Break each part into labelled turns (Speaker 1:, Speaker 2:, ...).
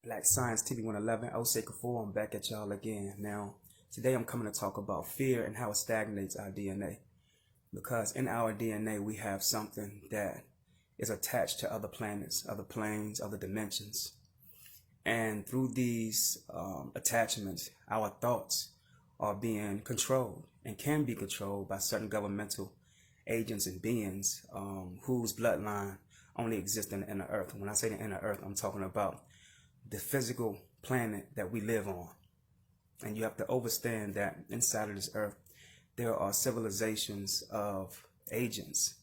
Speaker 1: Black Science TV 111, Osei, I'm back at y'all again. Now, today I'm coming to talk about fear and how it stagnates our DNA. Because in our DNA, we have something that is attached to other planets, other planes, other dimensions. And through these attachments, our thoughts are being controlled and can be controlled by certain governmental agents and beings whose bloodline only exists in the inner earth. When I say the inner earth, I'm talking about the physical planet that we live on. And you have to understand that inside of this earth, there are civilizations of agents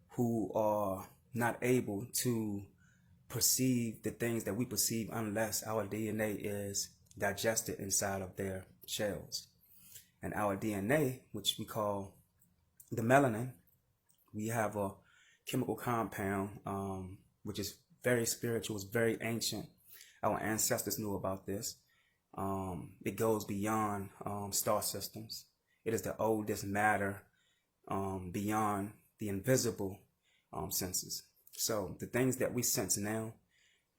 Speaker 1: who are not able to perceive the things that we perceive unless our DNA is digested inside of their shells. And our DNA, which we call the melanin, we have a chemical compound which is very spiritual, it's very ancient. Our ancestors knew about this. It goes beyond star systems. It is the oldest matter beyond the invisible senses. So the things that we sense now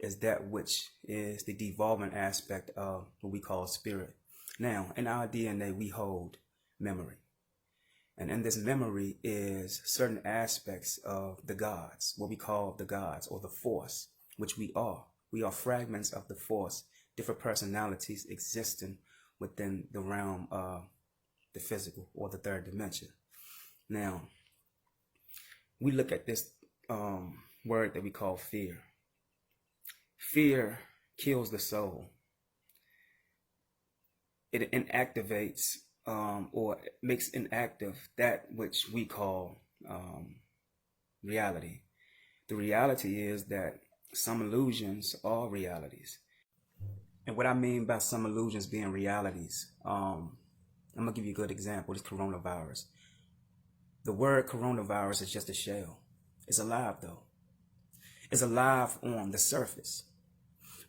Speaker 1: is that which is the devolving aspect of what we call spirit. Now, in our DNA, we hold memory. And in this memory is certain aspects of the gods, what we call the gods or the force, which we are. We are fragments of the force, different personalities existing within the realm of the physical or the third dimension. Now, we look at this word that we call fear. Fear kills the soul. It inactivates or makes inactive that which we call reality. The reality is that some illusions are realities. And what I mean by some illusions being realities, I'm going to give you a good example, this coronavirus. The word coronavirus is just a shell. It's alive though. It's alive on the surface.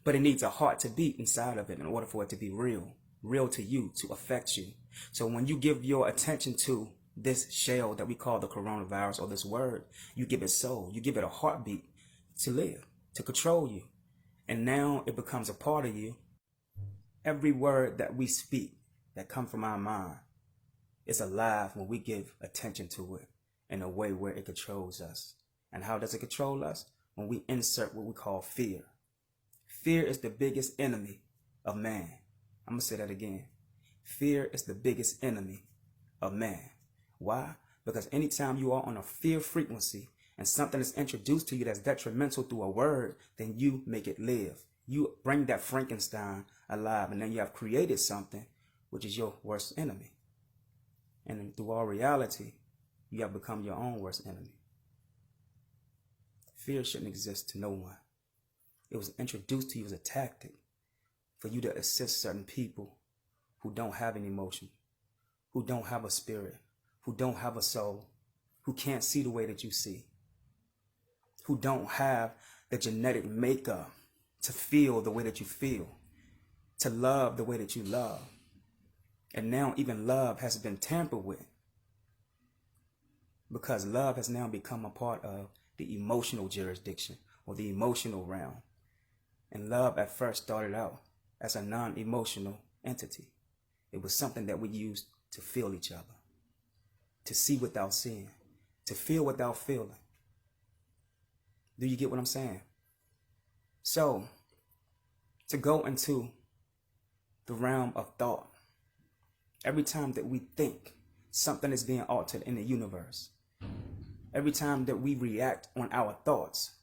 Speaker 1: But it needs a heart to beat inside of it in order for it to be real to you, to affect you. So when you give your attention to this shell that we call the coronavirus or this word, you give it soul, you give it a heartbeat to live, to control you. And now it becomes a part of you. Every word that we speak that comes from our mind is alive when we give attention to it in a way where it controls us. And how does it control us? When we insert what we call fear. Fear is the biggest enemy of man. I'm going to say that again. Fear is the biggest enemy of man. Why? Because anytime you are on a fear frequency and something is introduced to you that's detrimental through a word, then you make it live. You bring that Frankenstein alive, and then you have created something which is your worst enemy. And through all reality, you have become your own worst enemy. Fear shouldn't exist to no one. It was introduced to you as a tactic for you to assist certain people who don't have an emotion, who don't have a spirit, who don't have a soul, who can't see the way that you see, who don't have the genetic makeup to feel the way that you feel, to love the way that you love. And now even love has been tampered with because love has now become a part of the emotional jurisdiction or the emotional realm. And love at first started out as a non-emotional entity. It was something that we used to feel each other, to see without seeing, to feel without feeling. Do you get what I'm saying? So, to go into the realm of thought, every time that we think, something is being altered in the universe. Every time that we react on our thoughts,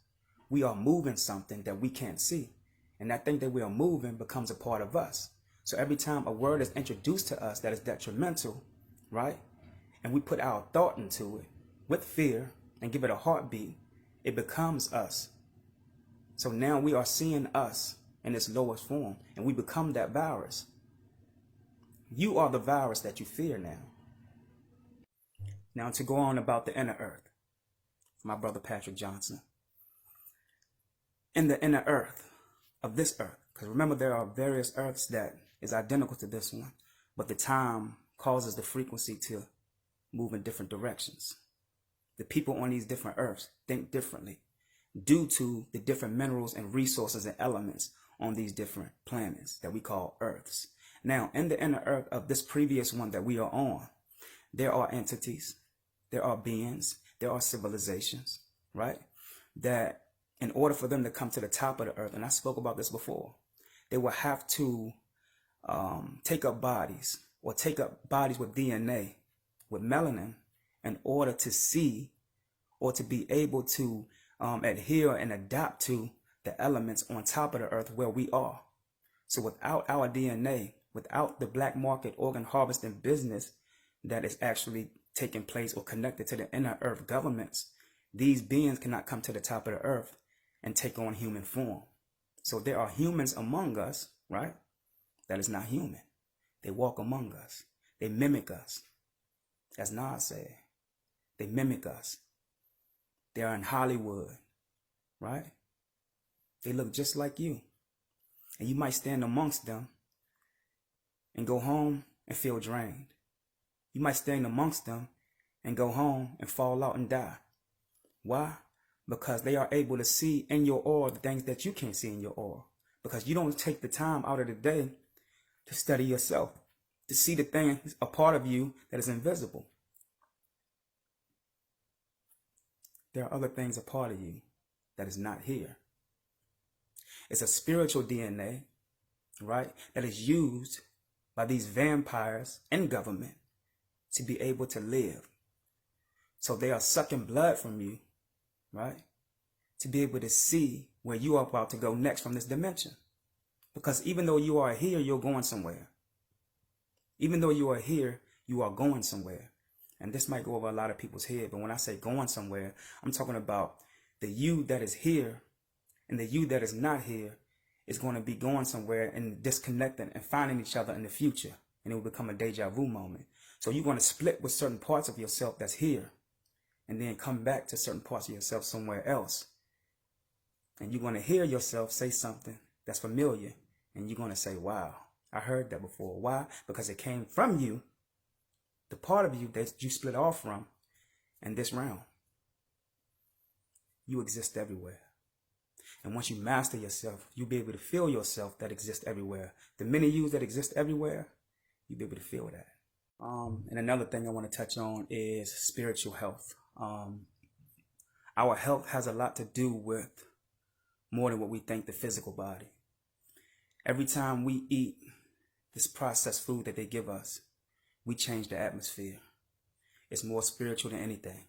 Speaker 1: we are moving something that we can't see. And that thing that we are moving becomes a part of us. So every time a word is introduced to us that is detrimental, right? And we put our thought into it with fear and give it a heartbeat, it becomes us. So now we are seeing us in its lowest form, and we become that virus. You are the virus that you fear now. Now to go on about the inner earth, my brother Patrick Johnson. In the inner earth of this earth, because remember there are various earths that is identical to this one, but the time causes the frequency to move in different directions. The people on these different earths think differently due to the different minerals and resources and elements on these different planets that we call Earths. Now, in the inner Earth of this previous one that we are on, there are entities, there are beings, there are civilizations, right? That in order for them to come to the top of the Earth, and I spoke about this before, they will have to take up bodies with DNA, with melanin, in order to see or to be able to adhere and adapt to the elements on top of the Earth where we are. So without our DNA, without the black market organ harvesting business that is actually taking place or connected to the inner Earth governments, these beings cannot come to the top of the Earth and take on human form. So there are humans among us, right? That is not human. They walk among us. They mimic us. As Nas said, they mimic us. They are in Hollywood, right? They look just like you. And you might stand amongst them and go home and feel drained. You might stand amongst them and go home and fall out and die. Why? Because they are able to see in your aura the things that you can't see in your aura. Because you don't take the time out of the day to study yourself, to see the things, a part of you that is invisible. There are other things a part of you that is not here. It's a spiritual DNA, right, that is used by these vampires in government to be able to live. So they are sucking blood from you, right, to be able to see where you are about to go next from this dimension. Because even though you are here, you're going somewhere. Even though you are here, you are going somewhere. And this might go over a lot of people's head, but when I say going somewhere, I'm talking about the you that is here and the you that is not here is going to be going somewhere and disconnecting and finding each other in the future. And it will become a deja vu moment. So you're going to split with certain parts of yourself that's here and then come back to certain parts of yourself somewhere else. And you're going to hear yourself say something that's familiar. And you're going to say, wow, I heard that before. Why? Because it came from you, the part of you that you split off from in this realm. You exist everywhere. And once you master yourself, you'll be able to feel yourself that exists everywhere. The many yous that exist everywhere, you'll be able to feel that. And another thing I want to touch on is spiritual health. Our health has a lot to do with more than what we think the physical body. Every time we eat this processed food that they give us, we change the atmosphere. It's more spiritual than anything.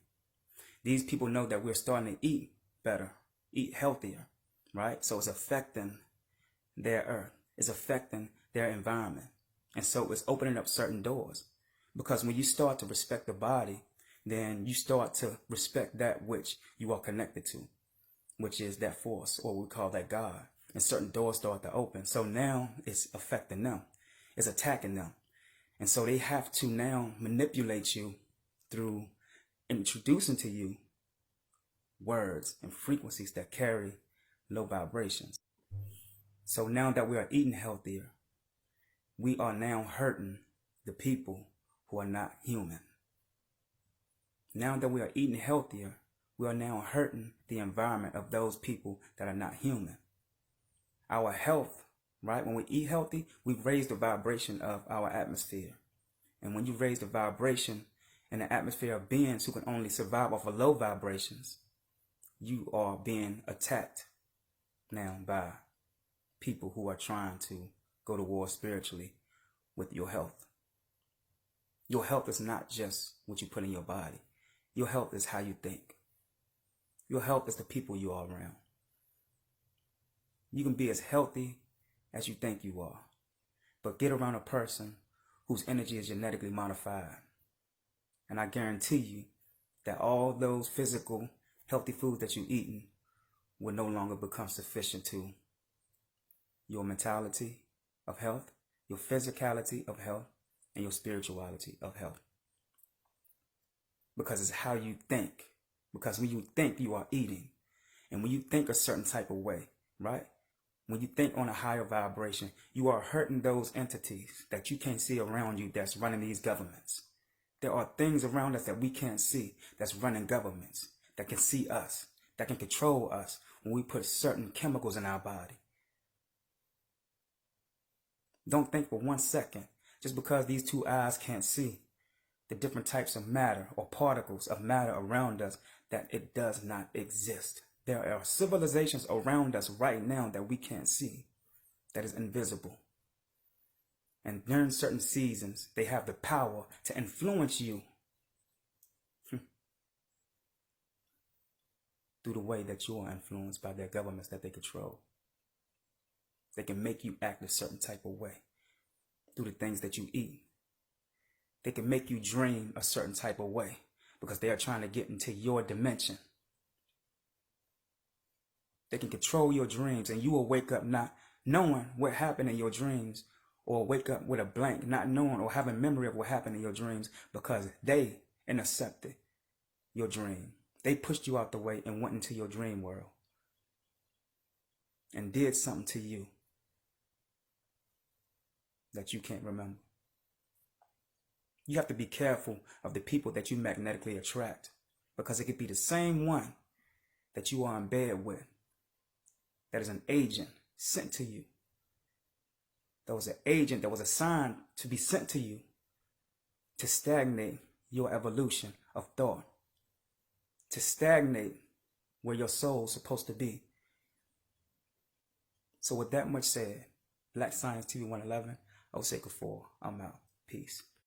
Speaker 1: These people know that we're starting to eat better, eat healthier, right? So it's affecting their earth. It's affecting their environment. And so it's opening up certain doors. Because when you start to respect the body, then you start to respect that which you are connected to, which is that force, or we call that God. And certain doors start to open. So now it's affecting them. It's attacking them. And so they have to now manipulate you through introducing to you words and frequencies that carry low vibrations. So now that we are eating healthier, we are now hurting the people who are not human. Now that we are eating healthier, we are now hurting the environment of those people that are not human. Our health, right? When we eat healthy, we raise the vibration of our atmosphere. And when you raise the vibration in the atmosphere of beings who can only survive off of low vibrations, you are being attacked now by people who are trying to go to war spiritually with your health. Your health is not just what you put in your body. Your health is how you think. Your health is the people you are around. You can be as healthy as you think you are, but get around a person whose energy is genetically modified. And I guarantee you that all those physical, healthy foods that you're eating will no longer become sufficient to your mentality of health, your physicality of health, and your spirituality of health. Because it's how you think. Because when you think, you are eating. And when you think a certain type of way, right? When you think on a higher vibration, you are hurting those entities that you can't see around you that's running these governments. There are things around us that we can't see that's running governments, that can see us, that can control us when we put certain chemicals in our body. Don't think for 1 second, just because these two eyes can't see the different types of matter or particles of matter around us, that it does not exist. There are civilizations around us right now that we can't see, that is invisible. And during certain seasons, they have the power to influence you through the way that you are influenced by their governments that they control. They can make you act a certain type of way through the things that you eat. They can make you dream a certain type of way because they are trying to get into your dimension. They can control your dreams, and you will wake up not knowing what happened in your dreams, or wake up with a blank, not knowing or having memory of what happened in your dreams, because they intercepted your dream. They pushed you out the way and went into your dream world and did something to you that you can't remember. You have to be careful of the people that you magnetically attract, because it could be the same one that you are in bed with, that is an agent sent to you. There was an agent that was assigned to be sent to you to stagnate your evolution of thought, to stagnate where your soul's supposed to be. So with that much said, Black Science TV 111, Osei, I'm out. Peace.